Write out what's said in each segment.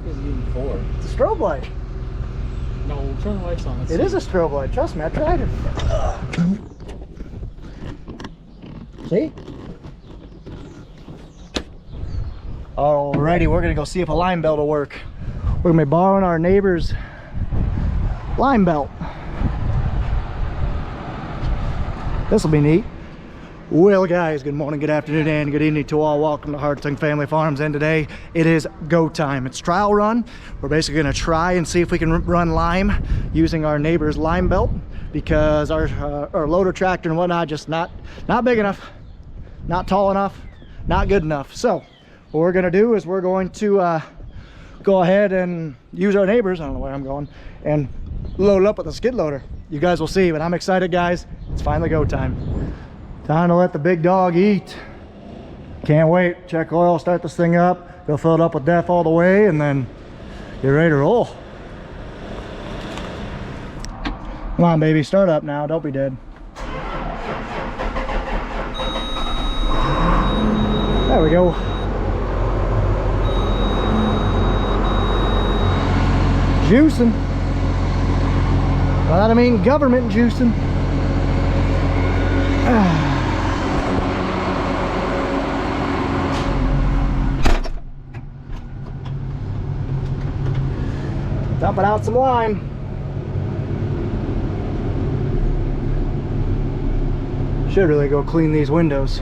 What is it even for? It's a strobe light. No, turn the lights on. It is a strobe light. Trust me, I tried it. See? Alrighty, we're gonna go see if a line belt will work. We're gonna be borrowing our neighbor's line belt. This will be neat. Well guys, good morning, good afternoon, and good evening to all. Welcome to Hartung Family Farms, and today it is go time. It's trial run. We're basically gonna try and see if we can run lime using our neighbor's lime belt, because our loader tractor and whatnot just not big enough, not tall enough, not good enough. So what we're gonna do is we're going to go ahead and use our neighbors, I don't know where I'm going, and load it up with a skid loader. You guys will see, but I'm excited, guys. It's finally go time. Time to let the big dog eat. Can't wait. Check oil, start this thing up, go fill it up with DEF all the way, and then get ready to roll. Come on, baby, start up now. Don't be dead. There we go. Juicing. By that I mean government juicing. Dumping out some lime. Should really go clean these windows.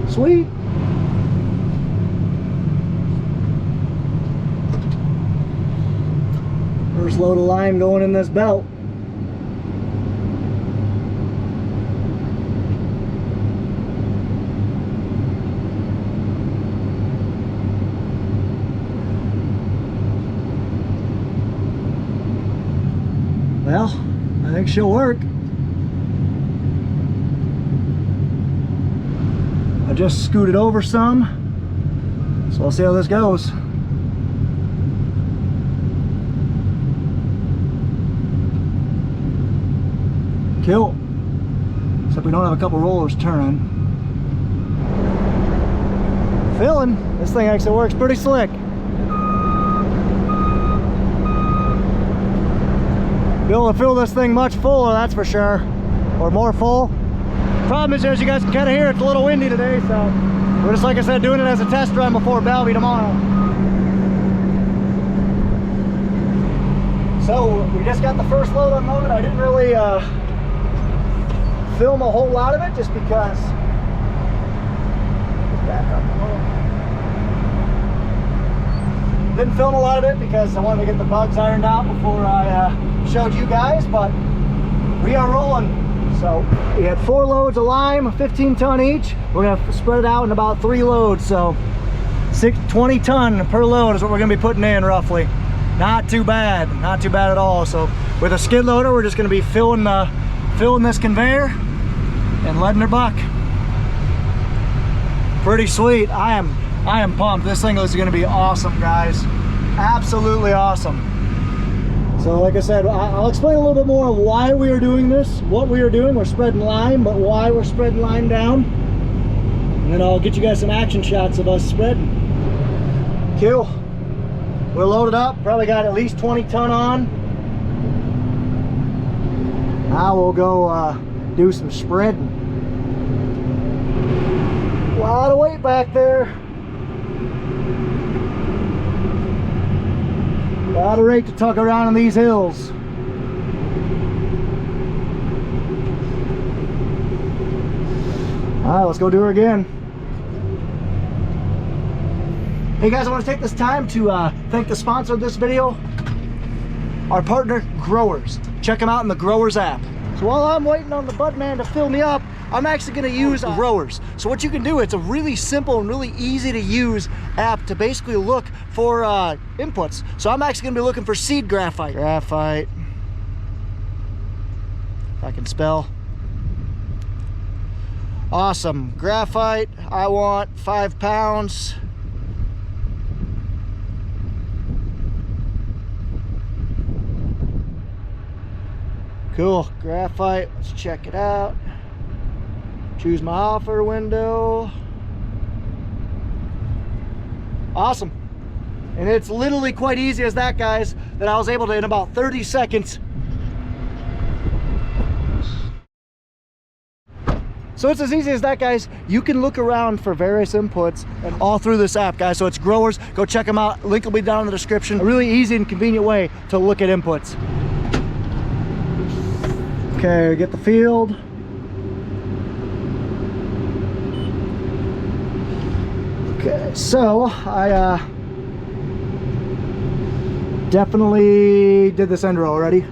Sweet. First load of lime going in this belt. Well, I think she'll work. I just scooted over some, so we'll see how this goes. Cool. Except we don't have a couple rollers turning. Filling. This thing actually works pretty slick. Be able to fill this thing much fuller, that's for sure, or more full. Problem is, as you guys can kind of hear, it's a little windy today, so we're just, like I said, doing it as a test run before Belby tomorrow. So we just got the first load unloaded. I didn't really film a whole lot of it just because. Back up a little. Didn't film a lot of it because I wanted to get the bugs ironed out before I showed you guys, but we are rolling. So we had 4 loads of lime, 15 ton each. We're gonna spread it out in about 3 loads, so 20 ton per load is what we're gonna be putting in roughly. Not too bad at all. So with a skid loader, we're just gonna be filling this conveyor and letting her buck. Pretty sweet. I am pumped. This thing is gonna be awesome, guys. Absolutely awesome. So like I said, I'll explain a little bit more of why we are doing this, what we are doing. We're spreading lime, but why we're spreading lime down. And then I'll get you guys some action shots of us spreading. Cool. We're loaded up, probably got at least 20 ton on. Now we'll go do some spreading. A lot of weight back there. A lot of rate to tuck around on these hills. All right, let's go do her again. Hey guys, I want to take this time to thank the sponsor of this video, our partner, Growers. Check them out in the Growers app. So while I'm waiting on the Budman to fill me up, I'm actually going to use Growers. So what you can do, it's a really simple and really easy to use app to basically look for inputs. So I'm actually going to be looking for seed graphite. Graphite. If I can spell. Awesome. Graphite, I want 5 pounds. Cool, graphite, let's check it out. Choose my offer window. Awesome. And it's literally quite easy as that, guys, that I was able to, in about 30 seconds. So it's as easy as that, guys. You can look around for various inputs and all through this app, guys. So it's growers, go check them out. Link will be down in the description. A really easy and convenient way to look at inputs. Okay, get the field. Okay, so I definitely did this end row already.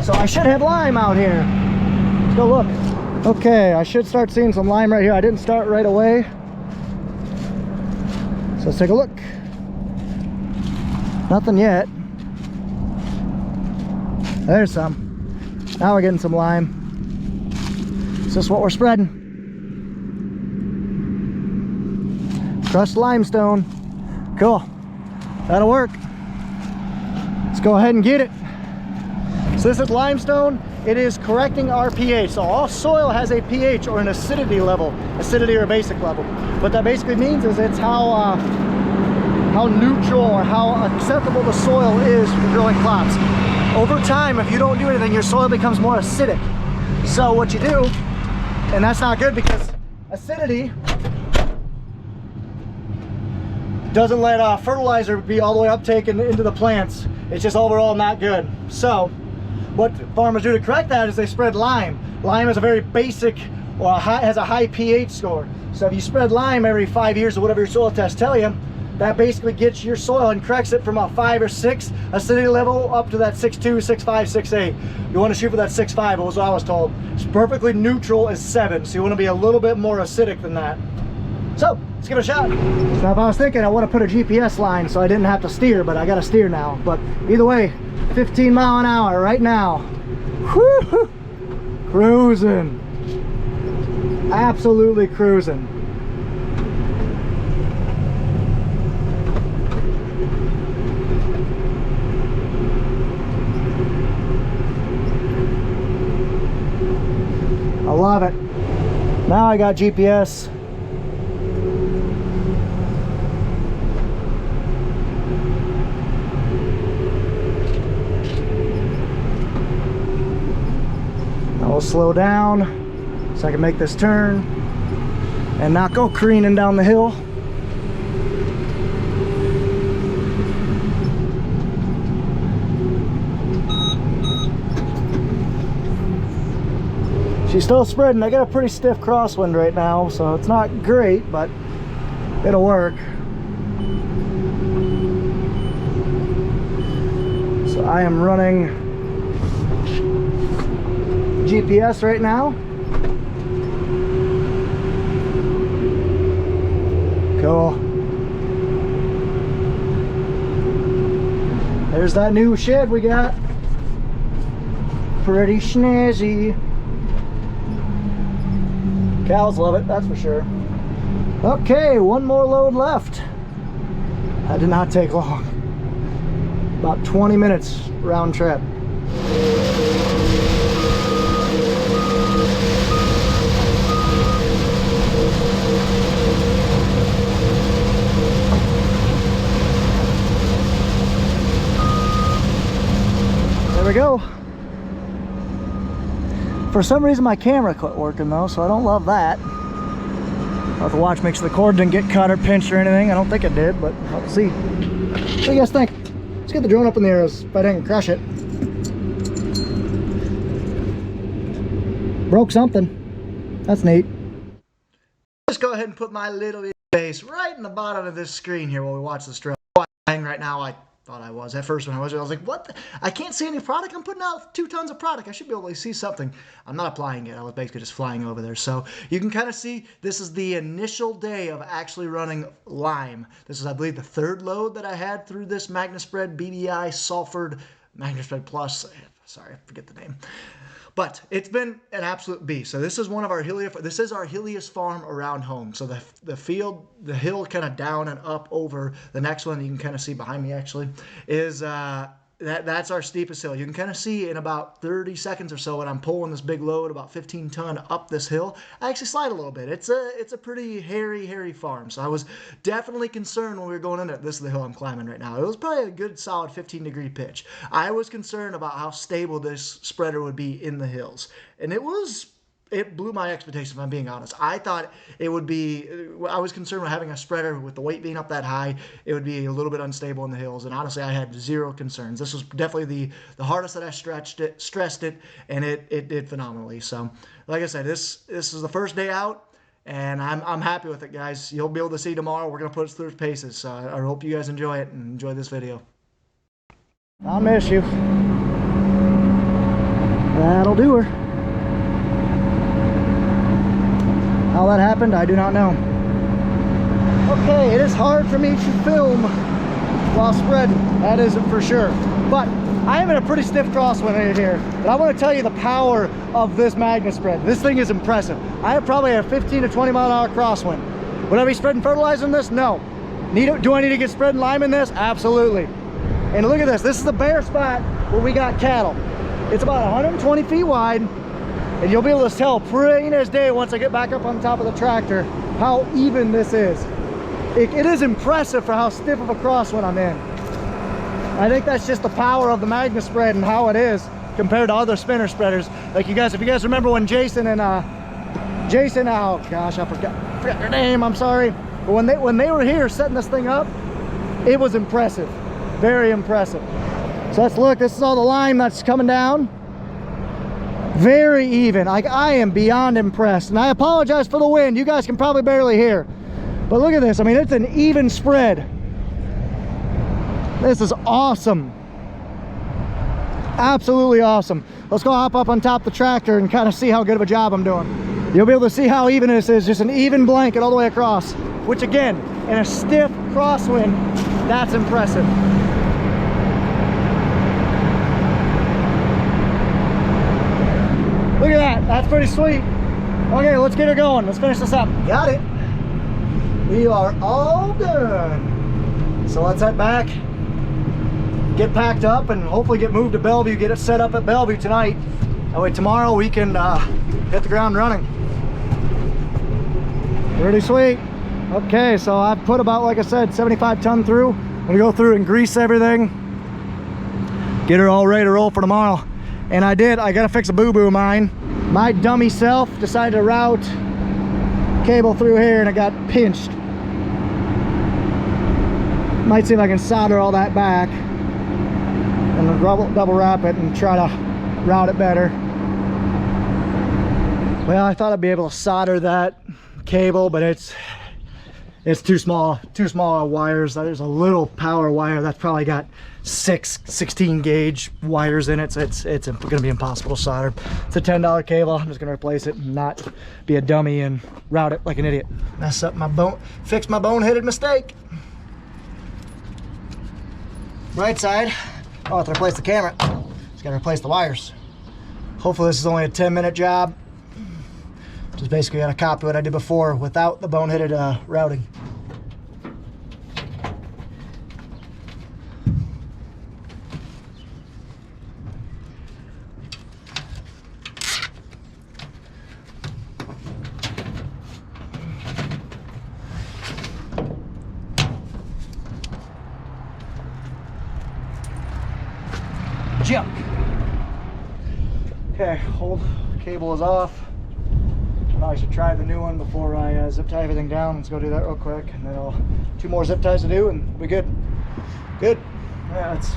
So I should have lime out here. Let's go look. Okay, I should start seeing some lime right here. I didn't start right away. So let's take a look. Nothing yet. There's some. Now we're getting some lime. Is this what we're spreading? Crushed limestone. Cool. That'll work. Let's go ahead and get it. So this is limestone. It is correcting our pH. So all soil has a pH or an acidity level, acidity or basic level. What that basically means is it's how neutral or how acceptable the soil is for growing crops. Over time, if you don't do anything, your soil becomes more acidic. So what you do, and that's not good because acidity doesn't let fertilizer be all the way uptaken into the plants. It's just overall not good. So what farmers do to correct that is they spread lime. Lime is a very basic, or has a high pH score. So if you spread lime every 5 years or whatever your soil tests tell you, that basically gets your soil and corrects it from a 5 or 6 acidity level up to that 6.2, 6.5, 6.8. You want to shoot for that 6.5, was what I was told. It's perfectly neutral is 7, so you want to be a little bit more acidic than that. So let's give it a shot. Now if I was thinking I want to put a GPS line so I didn't have to steer, but I got to steer now. But either way, 15 mile an hour right now. Woo-hoo. Cruising. Absolutely cruising. I love it. Now I got GPS. I'll slow down so I can make this turn and not go careening down the hill. She's still spreading. I got a pretty stiff crosswind right now, so it's not great, but it'll work. So I am running GPS right now. Cool. There's that new shed we got. Pretty snazzy. Cows love it, that's for sure. Okay, one more load left. That did not take long. About 20 minutes round trip. There we go. For some reason my camera quit working though, so I don't love that. I'll have to watch, make sure the cord didn't get cut or pinched or anything. I don't think it did, but I'll see. What do you guys think? Let's get the drone up in the air if I didn't crush it. Broke something. That's neat. Let's go ahead and put my little face right in the bottom of this screen here while we watch this drone. Right now, I thought I was. At first when I was like, what? I can't see any product. I'm putting out 2 tons of product. I should be able to see something. I'm not applying it. I was basically just flying over there. So you can kind of see this is the initial day of actually running lime. This is, I believe, the 3rd load that I had through this Magnaspread BDI Salford Magnaspread Plus. Sorry, I forget the name. But it's been an absolute beast. So this is one of our this is our hilliest farm around home. So the field, the hill kind of down and up over the next one, you can kind of see behind me actually, is that's our steepest hill. You can kind of see in about 30 seconds or so when I'm pulling this big load, about 15 ton up this hill, I actually slide a little bit. It's a pretty hairy farm. So I was definitely concerned when we were going in it. This is the hill I'm climbing right now. It was probably a good solid 15-degree pitch. I was concerned about how stable this spreader would be in the hills. And it blew my expectations, if I'm being honest. I thought it would be, I was concerned with having a spreader with the weight being up that high, it would be a little bit unstable in the hills, and honestly, I had zero concerns. This was definitely the hardest that I stressed it, and it did phenomenally. So, like I said, this is the first day out, and I'm happy with it, guys. You'll be able to see tomorrow. We're going to put us through its paces, so I hope you guys enjoy it and enjoy this video. I'll miss you. That'll do her. How that happened, I do not know. Okay, it is hard for me to film while spreading, that isn't for sure. But I am in a pretty stiff crosswind right here. And I want to tell you the power of this Magnaspread. This thing is impressive. I have probably a 15 to 20 mile an hour crosswind. Would I be spreading fertilizer in this? No. Do I need to get spreading lime in this? Absolutely. And look at this. This is the bare spot where we got cattle. It's about 120 feet wide. And you'll be able to tell plain as day once I get back up on top of the tractor how even this is. It is impressive for how stiff of a crosswind I'm in. I think that's just the power of the Magnaspread and how it is compared to other spinner spreaders. Like you guys, if you guys remember when Jason, oh gosh, I forgot their name, I'm sorry. But when they were here setting this thing up, it was impressive, very impressive. So let's look, this is all the lime that's coming down. Very even. I am beyond impressed, and I apologize for the wind. You guys can probably barely hear, but look at this. I mean, it's an even spread. This is awesome, absolutely awesome. Let's go hop up on top of the tractor and kind of see how good of a job I'm doing. You'll be able to see how even this is, just an even blanket all the way across, which again, in a stiff crosswind, that's impressive. Look at that, that's pretty sweet. Okay, let's get her going. Let's finish this up. Got it. We are all done. So let's head back, get packed up, and hopefully get moved to Bellevue, get it set up at Bellevue tonight. That way tomorrow we can hit the ground running. Pretty sweet. Okay, so I've put about, like I said, 75 ton through. I'm gonna go through and grease everything, get her all ready to roll for tomorrow. And I gotta fix a boo-boo of mine. My dummy self decided to route cable through here and it got pinched. Might see if I can solder all that back and then double wrap it and try to route it better. Well, I thought I'd be able to solder that cable, but it's too small wires. There's a little power wire that's probably got 16 gauge wires in it, so it's gonna be impossible to solder. It's a $10 cable. I'm just gonna replace it and not be a dummy and route it like an idiot. Mess up my fix my boneheaded mistake. Right side, I'll have to replace the camera. Just gotta replace the wires. Hopefully this is only a 10-minute job. Just basically gonna copy what I did before without the boneheaded routing. Jump. Okay, old cable is off. I should try the new one before I zip tie everything down. Let's go do that real quick, and then 2 more zip ties to do, and we'll be good. Good. Yeah, let's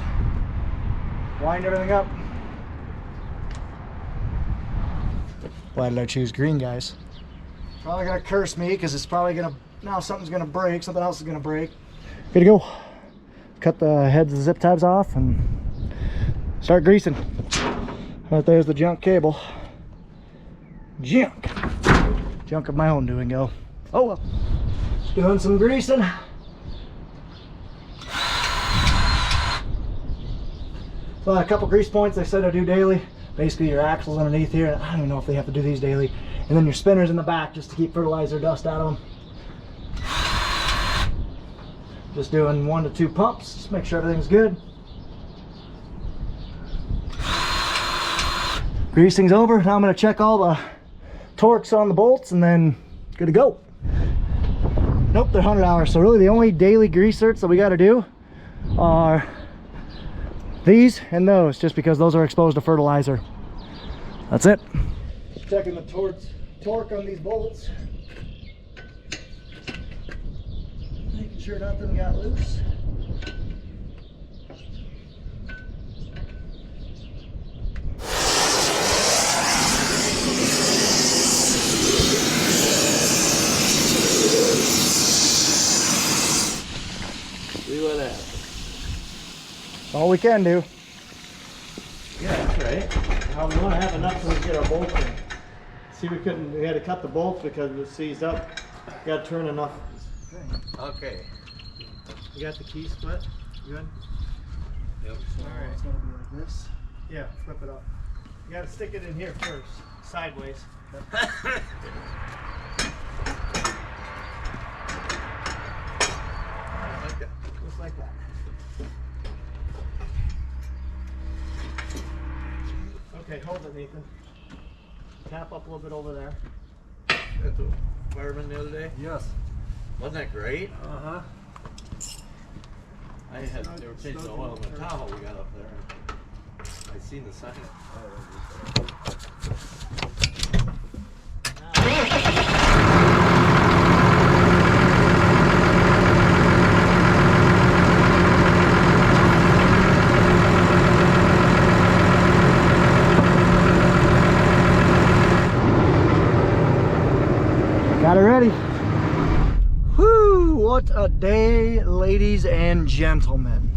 wind everything up. Why did I choose green, guys? Probably gonna curse me because it's probably gonna, now something's gonna break, something else is gonna break. Good to go. Cut the heads of the zip ties off and start greasing. Right there's the junk cable. Junk of my own doing, go. Oh well. Doing some greasing. So a couple grease points they said I do daily. Basically your axles underneath here, and I don't even know if they have to do these daily. And then your spinners in the back just to keep fertilizer dust out of them. Just doing 1 to 2 pumps, just make sure everything's good. Greasing's over. Now I'm gonna check all the torques on the bolts and then good to go. Nope, they're 100 hours. So really the only daily grease certs that we gotta do are these and those, just because those are exposed to fertilizer. That's it. Checking the torque on these bolts. Making sure nothing got loose. See what happens. All we can do. Yeah, that's right. Now we want to have enough so we can get our bolts in. See, we had to cut the bolts because it was seized up. We got to turn enough. Okay. You got the key split? Good? Yep. Alright. It's gonna be like this. Yeah, flip it up. You got to stick it in here first, sideways. Like that. Just like that. Okay, hold it, Nathan. Tap up a little bit over there. That's a fireman the other day. Yes. Wasn't that great? Uh-huh. They were changing the oil in the Tahoe we got up there. I seen the sign. Got it ready. Whoo, what a day, ladies and gentlemen.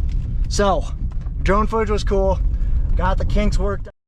So, drone footage was cool. Got the kinks worked out.